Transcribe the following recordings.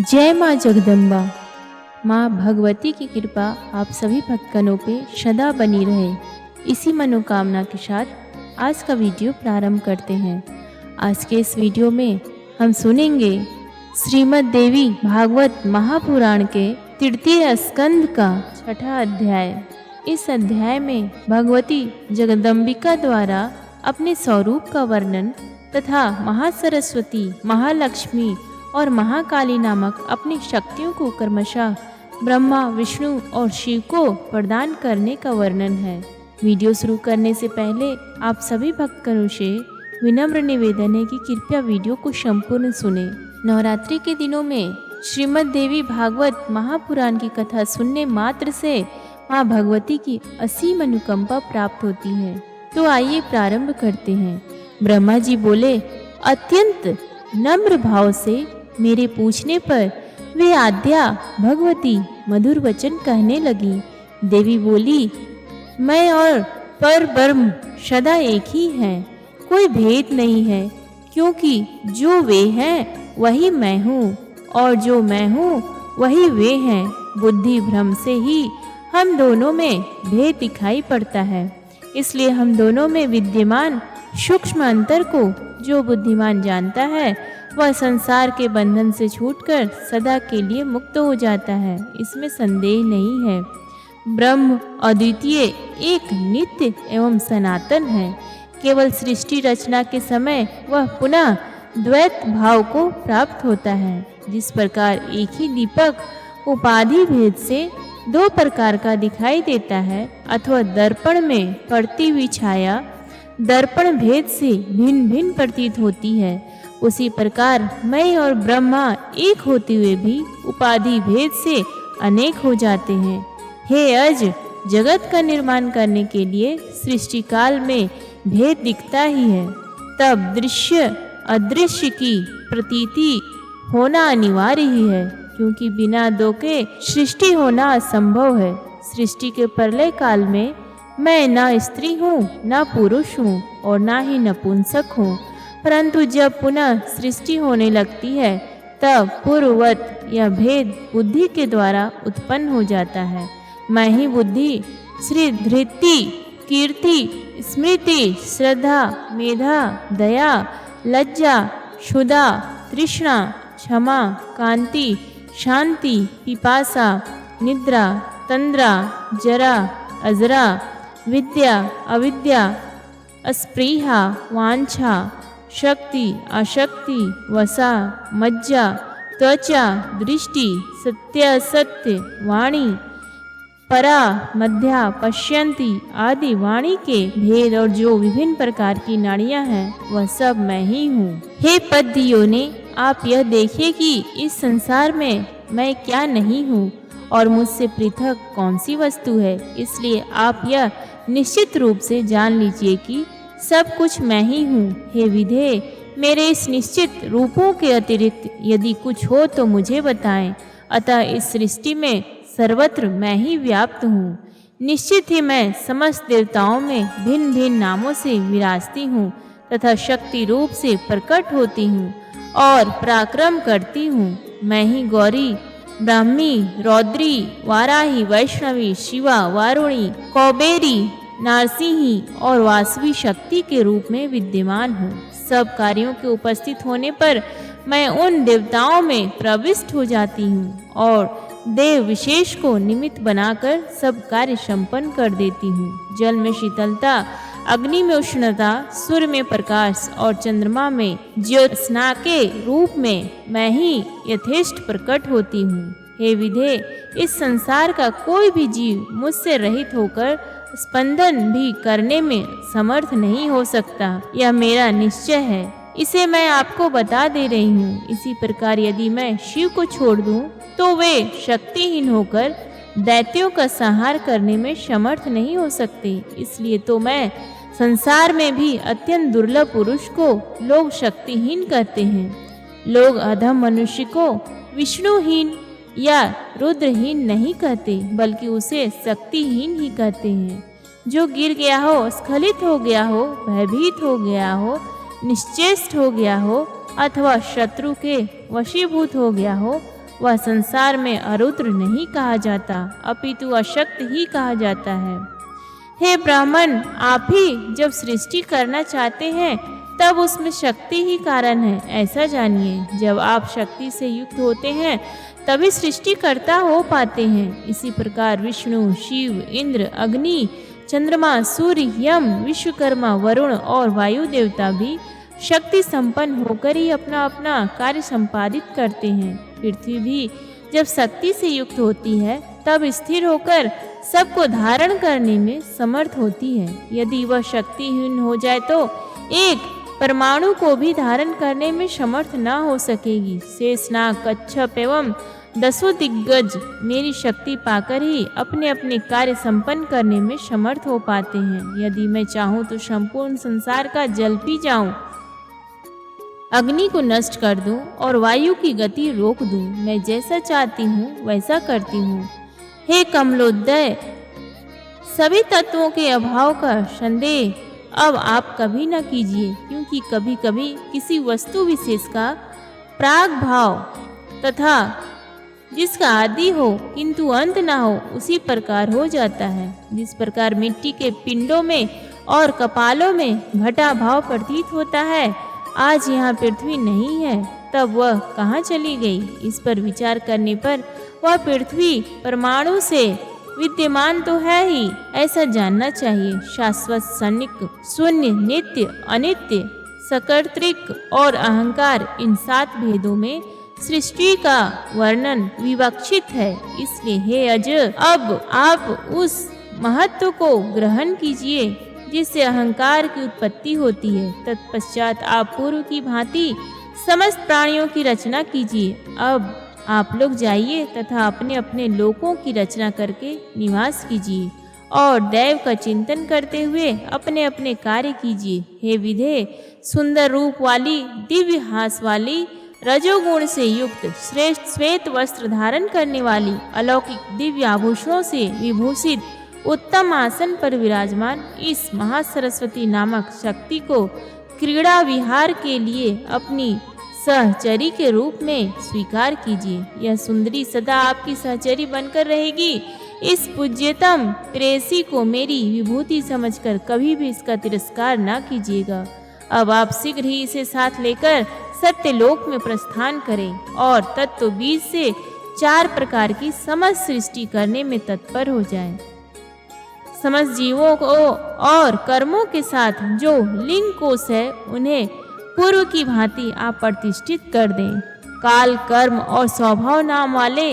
जय माँ जगदम्बा। माँ भगवती की कृपा आप सभी भक्तगणों पे सदा बनी रहे, इसी मनोकामना के साथ आज का वीडियो प्रारंभ करते हैं। आज के इस वीडियो में हम सुनेंगे श्रीमद् देवी भागवत महापुराण के तृतीय स्कंद का छठा अध्याय। इस अध्याय में भगवती जगदम्बिका द्वारा अपने स्वरूप का वर्णन तथा महासरस्वती, महालक्ष्मी और महाकाली नामक अपनी शक्तियों को क्रमशः ब्रह्मा, विष्णु और शिव को प्रदान करने का वर्णन है। वीडियो शुरू करने से पहले आप सभी भक्तगणों से विनम्र निवेदन है कि कृपया वीडियो को संपूर्ण सुने। नवरात्रि के दिनों में श्रीमद् देवी भागवत महापुराण की कथा सुनने मात्र से माँ भगवती की असीम अनुकंपा प्राप्त होती है। तो आइए प्रारंभ करते हैं। ब्रह्मा जी बोले, अत्यंत नम्र भाव से मेरे पूछने पर वे आद्या भगवती मधुर वचन कहने लगी। देवी बोली, मैं और पर ब्रह्म सदा एक ही हैं, कोई भेद नहीं है, क्योंकि जो वे हैं वही मैं हूँ और जो मैं हूँ वही वे हैं। बुद्धि भ्रम से ही हम दोनों में भेद दिखाई पड़ता है, इसलिए हम दोनों में विद्यमान सूक्ष्म अंतर को जो बुद्धिमान जानता है वह संसार के बंधन से छूटकर सदा के लिए मुक्त हो जाता है, इसमें संदेह नहीं है। ब्रह्म अद्वितीय, एक नित्य एवं सनातन है। केवल सृष्टि रचना के समय वह पुनः द्वैत भाव को प्राप्त होता है। जिस प्रकार एक ही दीपक उपाधि भेद से दो प्रकार का दिखाई देता है, अथवा दर्पण में पड़ती हुई छाया दर्पण भेद से भिन्न भिन्न प्रतीत होती है, उसी प्रकार मैं और ब्रह्मा एक होते हुए भी उपाधि भेद से अनेक हो जाते हैं। हे अज, जगत का निर्माण करने के लिए सृष्टि काल में भेद दिखता ही है, तब दृश्य अदृश्य की प्रतीति होना अनिवार्य ही है, क्योंकि बिना दो के सृष्टि होना असंभव है। सृष्टि के प्रलय काल में मैं न स्त्री हूँ, न पुरुष हूँ और न ही नपुंसक हूँ, परंतु जब पुनः सृष्टि होने लगती है तब पूर्ववत यह भेद बुद्धि के द्वारा उत्पन्न हो जाता है। मैं ही बुद्धि, श्री धृति, कीर्ति, स्मृति, श्रद्धा, मेधा, दया, लज्जा, क्षुधा, तृष्णा, क्षमा, कांति, शांति, पिपासा, निद्रा, तंद्रा, जरा, अजरा, विद्या, अविद्या, अस्पृहा, वांछा, शक्ति, अशक्ति, वसा, मज्जा, त्वचा, दृष्टि, सत्य असत्य, वाणी, परा, मध्या, पश्यंती आदि वाणी के भेद और जो विभिन्न प्रकार की नाड़ियां हैं वह सब मैं ही हूँ। हे पद्धियों ने, आप यह देखिए कि इस संसार में मैं क्या नहीं हूँ और मुझसे पृथक कौन सी वस्तु है। इसलिए आप यह निश्चित रूप से जान लीजिए कि सब कुछ मैं ही हूँ। हे विधे, मेरे इस निश्चित रूपों के अतिरिक्त यदि कुछ हो तो मुझे बताएं। अतः इस सृष्टि में सर्वत्र मैं ही व्याप्त हूँ। निश्चित ही मैं समस्त देवताओं में भिन्न भिन्न नामों से विराजती हूँ तथा शक्ति रूप से प्रकट होती हूँ और पराक्रम करती हूँ। मैं ही गौरी, ब्राह्मी, रौद्री, वाराही, वैष्णवी, शिवा, वारुणी, कौबेरी, नारसिंही और वासवी शक्ति के रूप में विद्यमान हूँ। सब कार्यों के उपस्थित होने पर मैं उन देवताओं में प्रविष्ट हो जाती हूँ और देव विशेष को निमित्त बनाकर सब कार्य संपन्न कर देती हूँ। जल में शीतलता, अग्नि में उष्णता, सूर्य में प्रकाश और चंद्रमा में ज्योत्सना के रूप में मैं ही यथेष्ट प्रकट होती हूँ। हे विधे, इस संसार का कोई भी जीव मुझसे रहित होकर स्पंदन भी करने में समर्थ नहीं हो सकता। यह मेरा निश्चय है, इसे मैं आपको बता दे रही हूँ। इसी प्रकार यदि मैं शिव को छोड़ दूँ तो वे शक्तिहीन होकर दैत्यों का संहार करने में समर्थ नहीं हो सकते। इसलिए तो मैं संसार में भी अत्यंत दुर्लभ पुरुष को लोग शक्तिहीन कहते हैं। लोग अधम मनुष्य को विष्णुहीन या रुद्रहीन नहीं कहते, बल्कि उसे शक्तिहीन ही कहते हैं। जो गिर गया हो, स्खलित हो गया हो, भयभीत हो गया हो, निश्चेष्ट हो गया हो अथवा शत्रु के वशीभूत हो गया हो, वह संसार में अरुद्र नहीं कहा जाता, अपितु अशक्त ही कहा जाता है। हे ब्राह्मण, आप ही जब सृष्टि करना चाहते हैं तब उसमें शक्ति ही कारण है, ऐसा जानिए। जब आप शक्ति से युक्त होते हैं तभी सृष्टिकर्ता हो पाते हैं। इसी प्रकार विष्णु, शिव, इंद्र, अग्नि, चंद्रमा, सूर्य, यम, विश्वकर्मा, वरुण और वायु देवता भी शक्ति संपन्न होकर ही अपना अपना कार्य संपादित करते हैं। पृथ्वी भी जब शक्ति से युक्त होती है तब स्थिर होकर सबको धारण करने में समर्थ होती है। यदि वह शक्तिहीन हो जाए तो एक परमाणु को भी धारण करने में समर्थ न हो सकेगी। शेषनाग, कच्छप एवं 10 दिग्गज मेरी शक्ति पाकर ही अपने अपने कार्य संपन्न करने में समर्थ हो पाते हैं। यदि मैं चाहूँ तो संपूर्ण संसार का जल पी जाऊं, अग्नि को नष्ट कर दूं और वायु की गति रोक दूं। मैं जैसा चाहती हूँ वैसा करती हूँ। हे कमलोदय, सभी तत्वों के अभाव का संदेह अब आप कभी न कीजिए, क्योंकि कभी कभी किसी वस्तु विशेष का प्राग भाव तथा जिसका आदि हो किंतु अंत न हो, उसी प्रकार हो जाता है। जिस प्रकार मिट्टी के पिंडों में और कपालों में घटा भाव प्रतीत होता है, आज यहाँ पृथ्वी नहीं है तब वह कहाँ चली गई? इस पर विचार करने पर वह पृथ्वी परमाणु से विद्यमान तो है ही, ऐसा जानना चाहिए। शाश्वत, सनिक, शून्य, नित्य, अनित्य, सकर्तृक और अहंकार, इन 7 भेदों में सृष्टि का वर्णन विवक्षित है। इसलिए हे अज, अब आप उस महत्व को ग्रहण कीजिए जिससे अहंकार की उत्पत्ति होती है। तत्पश्चात आप पूर्व की भांति समस्त प्राणियों की रचना कीजिए। अब आप लोग जाइए तथा अपने अपने लोकों की रचना करके निवास कीजिए और दैव का चिंतन करते हुए अपने अपने कार्य कीजिए। हे विधे, सुंदर रूप वाली, दिव्य हास वाली, रजोगुण से युक्त, श्रेष्ठ श्वेत वस्त्र धारण करने वाली, अलौकिक दिव्य आभूषणों से विभूषित, उत्तम आसन पर विराजमान इस महासरस्वती नामक शक्ति को क्रीड़ा विहार के लिए अपनी सहचरी के रूप में स्वीकार कीजिए। यह सुंदरी सदा आपकी सहचरी बनकर रहेगी। इस पूज्यतम प्रेयसी को मेरी विभूति समझकर कभी भी इसका तिरस्कार न कीजिएगा। अब आप शीघ्र ही इसे साथ लेकर सत्यलोक में प्रस्थान करें और तत्व बीज से 4 प्रकार की समस्त सृष्टि करने में तत्पर हो जाएं। समस्त जीवों को और कर्मों के साथ जो लिंग कोश है उन्हें पूर्व की भांति आप प्रतिष्ठित कर दें। काल, कर्म और स्वभाव नाम वाले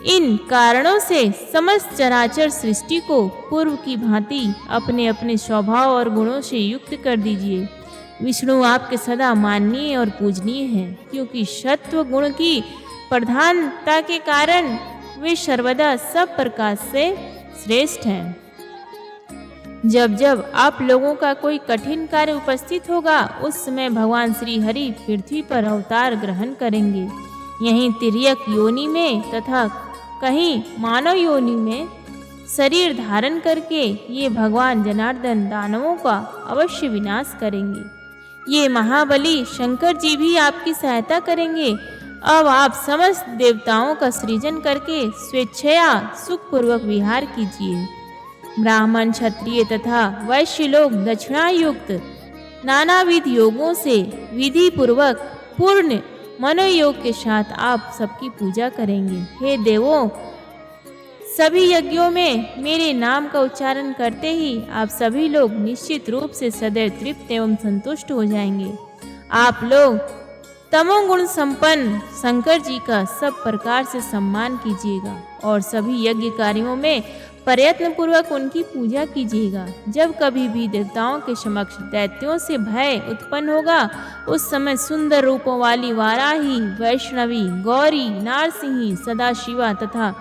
इन कारणों से समस्त चराचर सृष्टि को पूर्व की भांति अपने अपने स्वभाव और गुणों से युक्त कर दीजिए। विष्णु आपके सदा माननीय और पूजनीय हैं, क्योंकि सत्व गुण की प्रधानता के कारण वे सर्वदा सब प्रकार से श्रेष्ठ हैं। जब जब आप लोगों का कोई कठिन कार्य उपस्थित होगा, उस समय भगवान श्री हरि पृथ्वी पर अवतार ग्रहण करेंगे। यहीं तिर्यक योनि में तथा कहीं मानव योनि में शरीर धारण करके ये भगवान जनार्दन दानवों का अवश्य विनाश करेंगे। ये महाबली शंकर जी भी आपकी सहायता करेंगे। अब आप समस्त देवताओं का सृजन करके स्वेच्छया सुखपूर्वक विहार कीजिए। ब्राह्मण, क्षत्रिय तथा वैश्य लोग दक्षिणायुक्त नानाविध योगों से विधि पूर्वक पूर्ण मनोयोग के साथ आप सबकी पूजा करेंगे। हे देवों, सभी यज्ञों में मेरे नाम का उच्चारण करते ही आप सभी लोग निश्चित रूप से सदैव तृप्त एवं संतुष्ट हो जाएंगे। आप लोग तमोगुण संपन्न शंकर जी का सब प्रकार से सम्मान कीजिएगा और सभी यज्ञ कार्यों में प्रयत्न पूर्वक उनकी पूजा कीजिएगा। जब कभी भी देवताओं के समक्ष दैत्यों से भय उत्पन्न होगा, उस समय सुंदर रूपों वाली वाराही, वैष्णवी, गौरी, नारसिंही, सदाशिवा तथा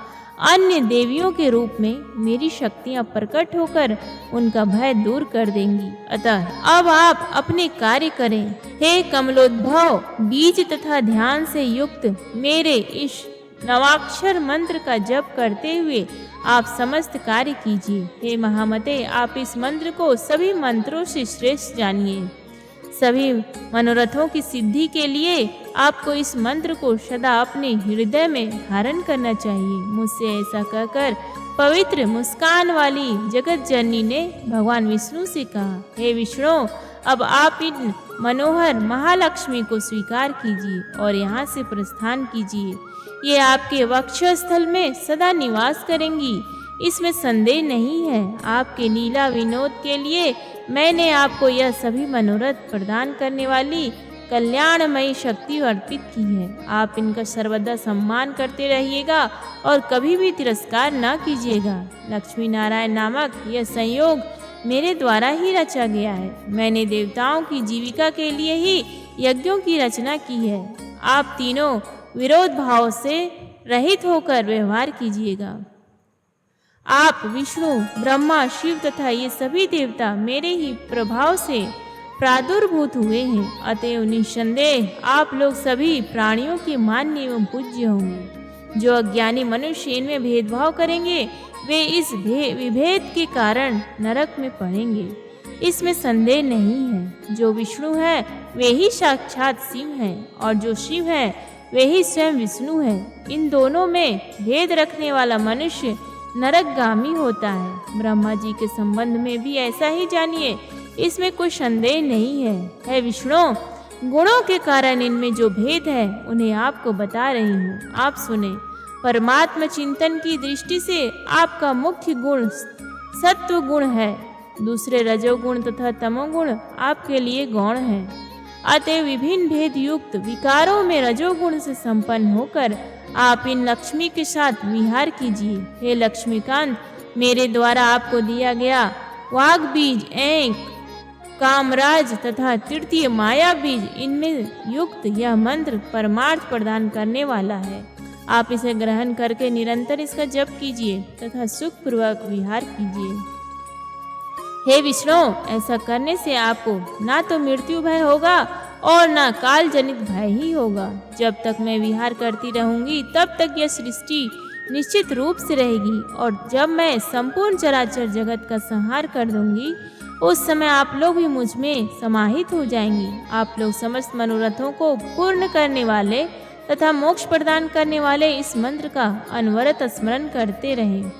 अन्य देवियों के रूप में मेरी शक्तियां प्रकट होकर उनका भय दूर कर देंगी। अतः अब आप अपने कार्य करें। हे कमलोद्भव, बीज तथा ध्यान से युक्त मेरे इस नवाक्षर मंत्र का जप करते हुए आप समस्त कार्य कीजिए। हे महामते, आप इस मंत्र को सभी मंत्रों से श्रेष्ठ जानिए। सभी मनोरथों की सिद्धि के लिए आपको इस मंत्र को सदा अपने हृदय में धारण करना चाहिए। मुझसे ऐसा कहकर पवित्र मुस्कान वाली जगत जननी ने भगवान विष्णु से कहा, हे विष्णु, अब आप इन मनोहर महालक्ष्मी को स्वीकार कीजिए और यहाँ से प्रस्थान कीजिए। ये आपके वक्षस्थल में सदा निवास करेंगी, इसमें संदेह नहीं है। आपके लीला विनोद के लिए मैंने आपको यह सभी मनोरथ प्रदान करने वाली कल्याणमयी शक्ति अर्पित की है। आप इनका सर्वदा सम्मान करते रहिएगा और कभी भी तिरस्कार न कीजिएगा। लक्ष्मी नारायण नामक यह संयोग मेरे द्वारा ही रचा गया है। मैंने देवताओं की जीविका के लिए ही यज्ञों की रचना की है। आप तीनों विरोध भाव से रहित होकर व्यवहार कीजिएगा। आप विष्णु, ब्रह्मा, शिव तथा ये सभी देवता मेरे ही प्रभाव से प्रादुर्भूत हुए हैं, अतएव निस्संदेह आप लोग सभी प्राणियों के मान्य एवं पूज्य होंगे। जो अज्ञानी मनुष्य इनमें भेदभाव करेंगे वे इस विभेद के कारण नरक में पड़ेंगे, इसमें संदेह नहीं है। जो विष्णु है वे ही साक्षात शिव हैं और जो शिव है वे ही स्वयं विष्णु है। इन दोनों में भेद रखने वाला मनुष्य नरकगामी होता है। ब्रह्मा जी के संबंध में भी ऐसा ही जानिए, इसमें कोई संदेह नहीं है। हे विष्णु, गुणों के कारण इनमें जो भेद है उन्हें आपको बता रही हूँ, आप सुने। परमात्मा चिंतन की दृष्टि से आपका मुख्य गुण सत्व गुण है, दूसरे रजोगुण तथा तमोगुण आपके लिए गौण है। अतः विभिन्न भेद युक्त विकारों में रजोगुण से संपन्न होकर आप इन लक्ष्मी के साथ विहार कीजिए। हे लक्ष्मीकांत, मेरे द्वारा आपको दिया गया वाग बीज, ऐंक, कामराज तथा तृतीय माया बीज, इनमें युक्त यह मंत्र परमार्थ प्रदान करने वाला है। आप इसे ग्रहण करके निरंतर इसका जप कीजिए तथा सुखपूर्वक विहार कीजिए। हे विष्णु, ऐसा करने से आपको ना तो मृत्यु भय होगा और ना काल जनित भय ही होगा। जब तक मैं विहार करती रहूंगी तब तक यह सृष्टि निश्चित रूप से रहेगी और जब मैं संपूर्ण चराचर जगत का संहार कर दूंगी उस समय आप लोग भी मुझ में समाहित हो जाएंगे। आप लोग समस्त मनोरथों को पूर्ण करने वाले तथा मोक्ष प्रदान करने वाले इस मंत्र का अनवरत स्मरण करते रहें।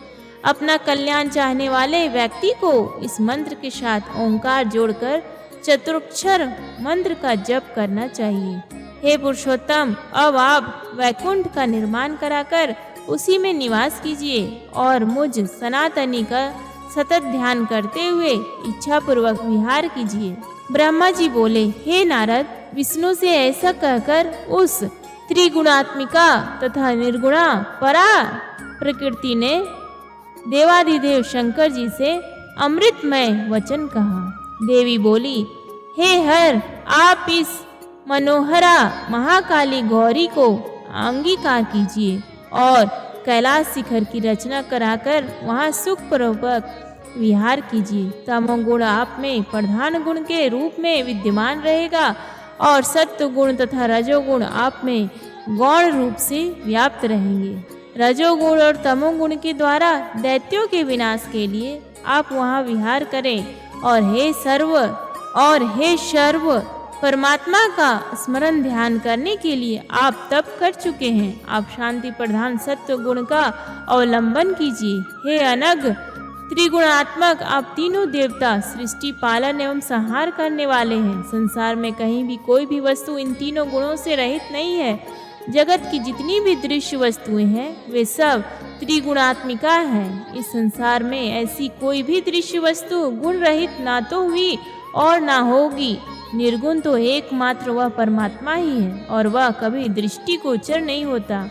अपना कल्याण चाहने वाले व्यक्ति को इस मंत्र के साथ ओंकार जोड़कर चतुरक्षर मंत्र का जप करना चाहिए। हे पुरुषोत्तम, अब आप वैकुंठ का निर्माण कराकर उसी में निवास कीजिए और मुझ सनातनी का सतत ध्यान करते हुए इच्छा पूर्वक विहार कीजिए। ब्रह्मा जी बोले, हे नारद, विष्णु से ऐसा कहकर उस त्रिगुणात्मिका तथा निर्गुणा परा प्रकृति ने देवाधिदेव शंकर जी से अमृतमय वचन कहा। देवी बोली, हे हर, आप इस मनोहरा महाकाली गौरी को अंगीकार कीजिए और कैलाश शिखर की रचना कराकर वहाँ सुखपूर्वक विहार कीजिए। तमोगुण आप में प्रधान गुण के रूप में विद्यमान रहेगा और सत्व गुण तथा रजोगुण आप में गौण रूप से व्याप्त रहेंगे। रजोगुण और तमोगुण के द्वारा दैत्यों के विनाश के लिए आप वहाँ विहार करें और हे सर्व परमात्मा का स्मरण ध्यान करने के लिए आप तप कर चुके हैं। आप शांति प्रधान सत्व गुण का अवलंबन कीजिए। हे अनग त्रिगुणात्मक, आप तीनों देवता सृष्टि पालन एवं संहार करने वाले हैं। संसार में कहीं भी कोई भी वस्तु इन तीनों गुणों से रहित नहीं है। जगत की जितनी भी दृश्य वस्तुएं हैं वे सब त्रिगुणात्मिका हैं। इस संसार में ऐसी कोई भी दृश्य वस्तु गुण रहित ना तो हुई और ना होगी। निर्गुण तो एकमात्र वह परमात्मा ही है और वह कभी दृष्टिगोचर नहीं होता।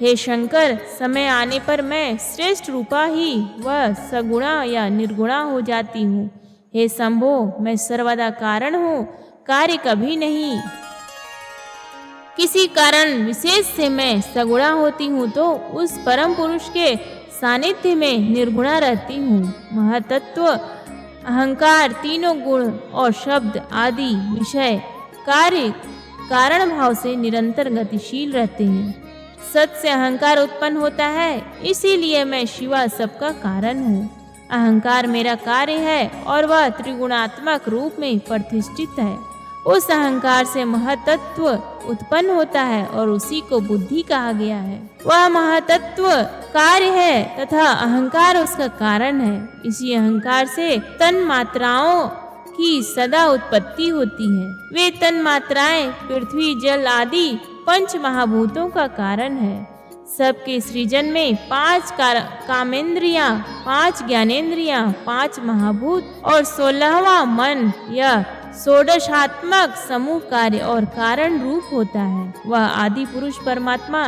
हे शंकर, समय आने पर मैं श्रेष्ठ रूपा ही वह सगुणा या निर्गुणा हो जाती हूँ। हे शंभो, मैं सर्वदा कारण हूँ, कार्य कभी नहीं। किसी कारण विशेष से मैं सगुणा होती हूँ तो उस परम पुरुष के सानिध्य में निर्गुणा रहती हूँ। महतत्व, अहंकार, तीनों गुण और शब्द आदि विषय कार्य कारण भाव से निरंतर गतिशील रहते हैं। सत से अहंकार उत्पन्न होता है, इसीलिए मैं शिवा सबका कारण हूँ। अहंकार मेरा कार्य है और वह त्रिगुणात्मक रूप में प्रतिष्ठित है। उस अहंकार से महतत्व उत्पन्न होता है और उसी को बुद्धि कहा गया है। वह महतत्व कार्य है तथा अहंकार उसका कारण है। इसी अहंकार से तन मात्राओं की सदा उत्पत्ति होती है। वे तन मात्राएं पृथ्वी जल आदि पंच महाभूतों का कारण है। सबके सृजन में 5 कामेंद्रियां, 5 ज्ञानेंद्रियां, 5 महाभूत और 16वां मन या षोडशात्मक समूह कार्य और कारण रूप होता है। वह आदि पुरुष परमात्मा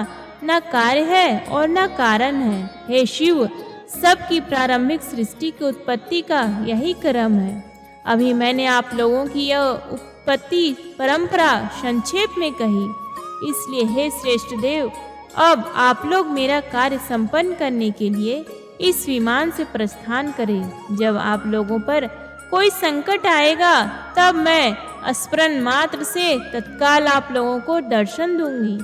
न कार्य है और न कारण है। हे शिव, सबकी प्रारंभिक सृष्टि की उत्पत्ति का यही क्रम है। अभी मैंने आप लोगों की यह उत्पत्ति परंपरा संक्षेप में कही, इसलिए हे श्रेष्ठ देव, अब आप लोग मेरा कार्य संपन्न करने के लिए इस विमान से प्रस्थान करें। जब आप लोगों पर कोई संकट आएगा तब मैं स्मरण मात्र से तत्काल आप लोगों को दर्शन दूंगी।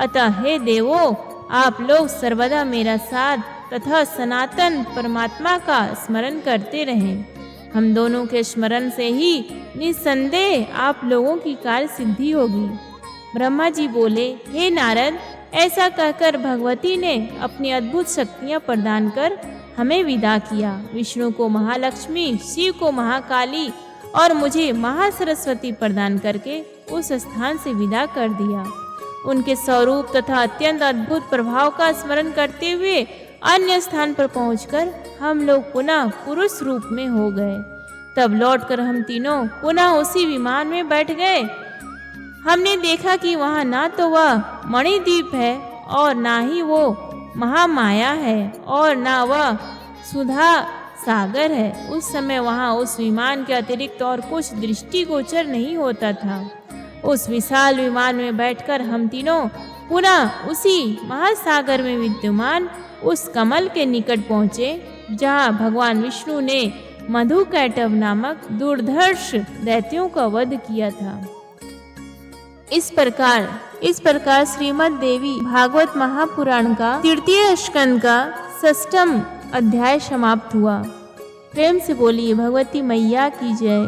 अतः हे देवों, आप लोग सर्वदा मेरा साथ तथा सनातन परमात्मा का स्मरण करते रहें। हम दोनों के स्मरण से ही निस्संदेह आप लोगों की कार्य सिद्धि होगी। ब्रह्मा जी बोले, हे नारद, ऐसा कहकर भगवती ने अपनी अद्भुत शक्तियां प्रदान कर हमें विदा किया। विष्णु को महालक्ष्मी, शिव को महाकाली और मुझे महासरस्वती प्रदान करके उस स्थान से विदा कर दिया। उनके स्वरूप तथा अत्यंत अद्भुत प्रभाव का स्मरण करते हुए अन्य स्थान पर पहुंचकर हम लोग पुनः पुरुष रूप में हो गए। तब लौटकर हम तीनों पुनः उसी विमान में बैठ गए। हमने देखा कि वहाँ ना तो वह मणिद्वीप है और ना ही वो महामाया है और ना वह सुधा सागर है। उस समय वहाँ उस विमान के अतिरिक्त और कुछ दृष्टिगोचर नहीं होता था। उस विशाल विमान में बैठकर हम तीनों पुनः उसी महासागर में विद्यमान उस कमल के निकट पहुँचे जहाँ भगवान विष्णु ने मधुकैटभ नामक दुर्धर्ष दैत्यों का वध किया था। इस प्रकार श्रीमद् देवी भागवत महापुराण का 3 स्कंद का 6वां अध्याय समाप्त हुआ। प्रेम से बोलिए भगवती मैया की जय।